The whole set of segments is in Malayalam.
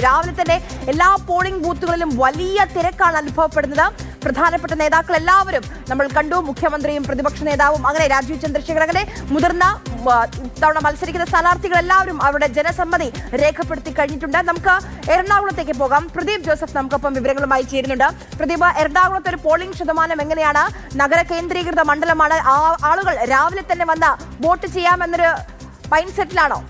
രാവിലെ തന്നെ എല്ലാ പോളിംഗ് ബൂത്തുകളിലും വലിയ തിരക്കാണ് അനുഭവപ്പെടുന്നത്. പ്രധാനപ്പെട്ട നേതാക്കൾ എല്ലാവരും നമ്മൾ കണ്ടു. മുഖ്യമന്ത്രിയും പ്രതിപക്ഷ നേതാവും അങ്ങനെ രാജീവ് ചന്ദ്രശേഖർ അങ്ങനെ മുതിർന്ന തവണ മത്സരിക്കുന്ന സ്ഥാനാർത്ഥികൾ എല്ലാവരും അവരുടെ ജനസമ്മതി രേഖപ്പെടുത്തി കഴിഞ്ഞിട്ടുണ്ട്. നമുക്ക് എറണാകുളത്തേക്ക് പോകാം. പ്രദീപ് ജോസഫ് നമുക്കൊപ്പം വിവരങ്ങളുമായി ചേരുന്നുണ്ട്. പ്രദീപ്, എറണാകുളത്ത് ഒരു പോളിംഗ് ശതമാനം എങ്ങനെയാണ്? നഗര കേന്ദ്രീകൃത മണ്ഡലമാണ്. ആളുകൾ രാവിലെ തന്നെ വന്ന് വോട്ട് ചെയ്യാമെന്നൊരു മൈൻഡ് സെറ്റിലാണോ?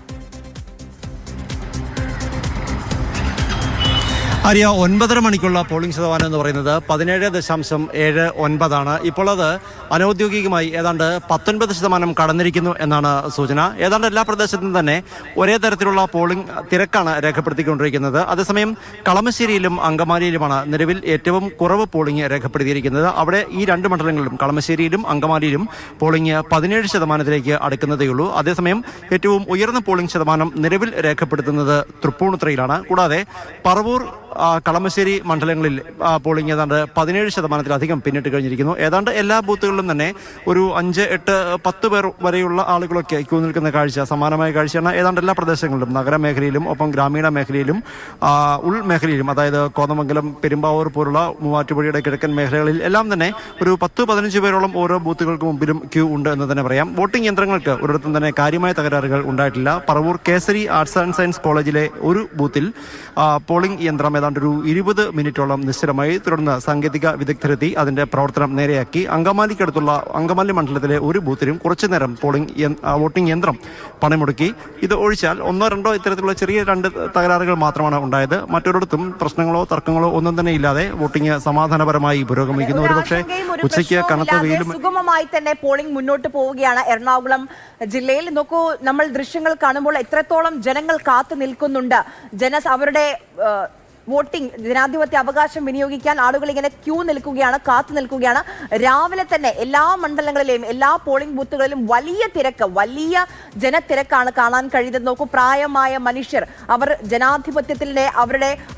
ആര്യ, 9:30 മണിക്കുള്ള പോളിംഗ് ശതമാനം എന്ന് പറയുന്നത് 17.79 ആണ്. ഇപ്പോൾ അത് അനൌദ്യോഗികമായി ഏതാണ്ട് 19% കടന്നിരിക്കുന്നു എന്നാണ് സൂചന. ഏതാണ്ട് എല്ലാ പ്രദേശത്തും തന്നെ ഒരേ തരത്തിലുള്ള പോളിംഗ് തിരക്കാണ് രേഖപ്പെടുത്തിക്കൊണ്ടിരിക്കുന്നത്. അതേസമയം കളമശ്ശേരിയിലും അങ്കമാലിയിലുമാണ് നിലവിൽ ഏറ്റവും കുറവ് പോളിംഗ് രേഖപ്പെടുത്തിയിരിക്കുന്നത്. അവിടെ ഈ രണ്ട് മണ്ഡലങ്ങളിലും കളമശ്ശേരിയിലും അങ്കമാലിയിലും പോളിംഗ് 17% അടുക്കുന്നതേയുള്ളൂ. അതേസമയം ഏറ്റവും ഉയർന്ന പോളിംഗ് ശതമാനം നിലവിൽ രേഖപ്പെടുത്തുന്നത് തൃപ്പൂണിത്തുറയിലാണ്. കൂടാതെ പറവൂർ, കളമശ്ശേരി മണ്ഡലങ്ങളിൽ പോളിംഗ് ഏതാണ്ട് 17% പിന്നിട്ട് കഴിഞ്ഞിരിക്കുന്നു. ഏതാണ്ട് എല്ലാ ബൂത്തുകളിലും തന്നെ ഒരു 5, 8, 10 പേർ വരെയുള്ള ആളുകളൊക്കെ ക്യൂ നിൽക്കുന്ന കാഴ്ച സമാനമായ കാഴ്ചയാണ് ഏതാണ്ട് എല്ലാ പ്രദേശങ്ങളിലും. നഗരമേഖലയിലും ഒപ്പം ഗ്രാമീണ മേഖലയിലും ഉൾമേഖലയിലും, അതായത് കോതമംഗലം, പെരുമ്പാവൂർ പോലുള്ള മൂവാറ്റുപുഴയുടെ കിഴക്കൻ മേഖലകളിൽ എല്ലാം തന്നെ ഒരു 10-15 പേരോളം ഓരോ ബൂത്തുകൾക്ക് മുമ്പിലും ക്യൂ ഉണ്ട് എന്ന് തന്നെ പറയാം. വോട്ടിംഗ് യന്ത്രങ്ങൾക്ക് ഒരിടത്തും തന്നെ കാര്യമായ തകരാറുകൾ ഉണ്ടായിട്ടില്ല. Paravur Kesari arts and science കോളേജിലെ ഒരു ബൂത്തിൽ പോളിംഗ് യന്ത്രം ഏതാണ്ട് ഒരു 20 മിനിറ്റോളം നിശ്ചലമായി. തുടർന്ന് സാങ്കേതിക വിദഗ്ധരെത്തി അതിന്റെ പ്രവർത്തനം നേരെയാക്കി. അങ്കമാലിക്കടുത്തുള്ള അങ്കമാലി മണ്ഡലത്തിലെ ഒരു ബൂത്തിലും കുറച്ചു നേരം വോട്ടിംഗ് യന്ത്രം പണിമുടക്കി. ഇത് ഒഴിച്ചാൽ 1-2 ഇത്തരത്തിലുള്ള ചെറിയ 2 തകരാറുകൾ മാത്രമാണ് ഉണ്ടായത്. മറ്റൊരിടത്തും പ്രശ്നങ്ങളോ തർക്കങ്ങളോ ഒന്നും തന്നെ ഇല്ലാതെ വോട്ടിംഗ് സമാധാനപരമായി പുരോഗമിക്കുന്നു. ഒരുപക്ഷെ ഉച്ചയ്ക്ക് കനത്ത വെയിലും സുഗമമായി തന്നെ പോളിംഗ് മുന്നോട്ട് പോവുകയാണ് എറണാകുളം ജില്ലയിൽ. നോക്കൂ, നമ്മൾ ദൃശ്യങ്ങൾ കാണുമ്പോൾ എത്രത്തോളം ജനങ്ങൾ കാത്തു നിൽക്കുന്നുണ്ട്. അവരുടെ വോട്ടിംഗ് ജനാധിപത്യ അവകാശം വിനിയോഗിക്കാൻ ആളുകൾ ഇങ്ങനെ ക്യൂ നിൽക്കുകയാണ്, കാത്തു നിൽക്കുകയാണ്. രാവിലെ തന്നെ എല്ലാ മണ്ഡലങ്ങളിലെയും എല്ലാ പോളിംഗ് ബൂത്തുകളിലും വലിയ തിരക്ക്, വലിയ ജനത്തിരക്കാണ് കാണാൻ കഴിയുന്നത്. നോക്കൂ, പ്രായമായ മനുഷ്യർ അവർ ജനാധിപത്യത്തിന്റെ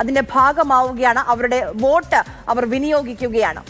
അതിന്റെ ഭാഗമാവുകയാണ്. അവരുടെ വോട്ട് അവർ വിനിയോഗിക്കുകയാണ്.